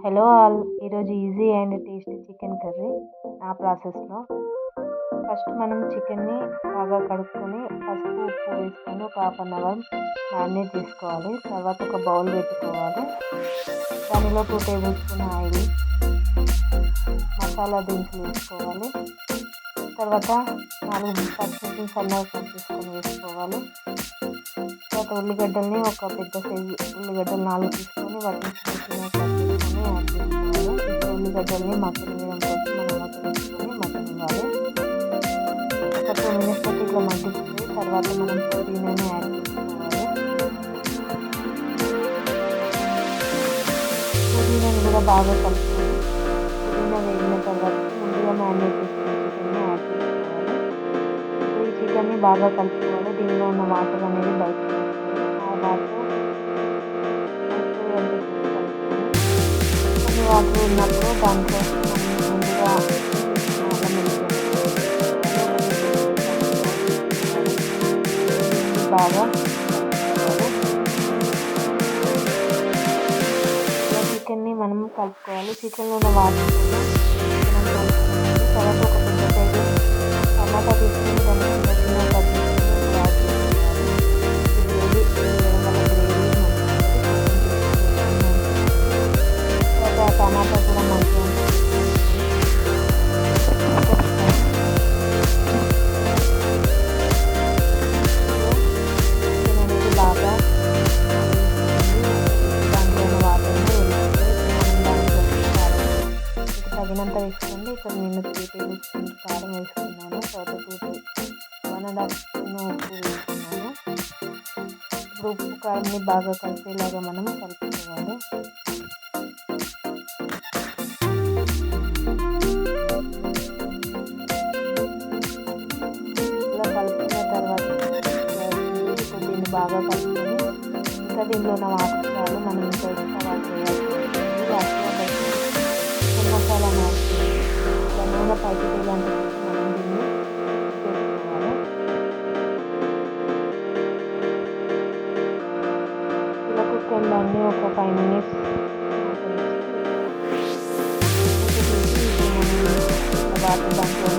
Hello all, ఈరోజు easy and tasty chicken curry నా ప్రాసెస్లో. ఫస్ట్ మనం చికెన్ని బాగా కడుక్కొని పసుపు ఉప్పు వేసుకొని ఒక హాఫ్ అన్ అవర్ మ్యారినేట్ చేసుకోవాలి. తర్వాత ఒక బౌల్ పెట్టుకోవాలి. దానిలో 2 టేబుల్ స్పూన్ ఆయిల్, మసాలా దినుసులు వేసుకోవాలి. తర్వాత 4 పచ్చిమిర్చిని సన్నగా కట్ చేసుకొని వేసుకోవాలి. తర్వాత ఉల్లిగడ్డల్ని ఒక పెద్ద సైజు ఉల్లిగడ్డలు 4 తీసుకొని వాటిని చిన్న కట్ చేసుకొని యాడ్ చేసుకోవాలి. ఇప్పుడు ఉల్లిగడ్డల్ని మగ్గనివ్వడం కోసం మనం మూత వేసుకొని మగ్గనివ్వాలి. ఒక 2 మినిట్స్ వరకు ఇట్లా మగ్గిపోయి తర్వాత మనం పుదీనాని యాడ్ చేసుకోవాలి. పుదీనాని కూడా బాగా కలుపుకొని పుదీనా వేగిన తర్వాత ముందుగా మ్యారినేట్ చేసుకున్న చికెన్ని యాడ్ చేసుకోవాలి. ఇప్పుడు ఈ చికెన్ని బాగా కలుపుకోవాలి. దీనిలో ఉన్న వాటర్ అనేది బయటకు వస్తుంది. ఆ వాటర్ అయిపోయేంత సేపు కలుపుకొని కొన్ని వాటర్ ఉన్నప్పుడు దాంట్లో మనం ముందుగా బాగా చికెన్ని మనం కలుపుకోవాలి. చికెన్లో ఉన్న వాటర్ తర్వాత ఒక పెద్ద సైజు టమాటా తీసుకుని దాన్ని చిన్న కట్ చేసుకుని యాడ్ చేసుకోవాలి. గ్రేవీ తర్వాత టమాటా కూడా మంచిగా చికెన్ అనేది బాగా దాంట్లో ఉన్న వాటర్ని తగినంత వేసుకోండి. ఇక్కడ నేను 3 టేబుల్ స్పూన్ కారం వేసుకున్నాను. తర్వాత 1.5 స్పూన్ ఉప్పు వేసుకున్నాను. ఇప్పుడు ఉప్పు కారంని బాగా కలిసేలాగా మనం కలుపుకోవాలి. ఇలా కలుపుకున్న తర్వాత ఇప్పుడు దీన్ని బాగా కలుపుకొని ఇంకా దీనిలో ఉన్న వాటర్ చాలు, మనం ఇంకా ఎక్స్ట్రా వాటర్ వేయాల్సి మసాలా ఇలా నూనె పైకి తేలంటే మనం దీన్ని చేసుకోవాలి. ఇలా కుక్ అయిందాన్ని ఒక 5 మినిట్స్ వాటర్ దాంట్లో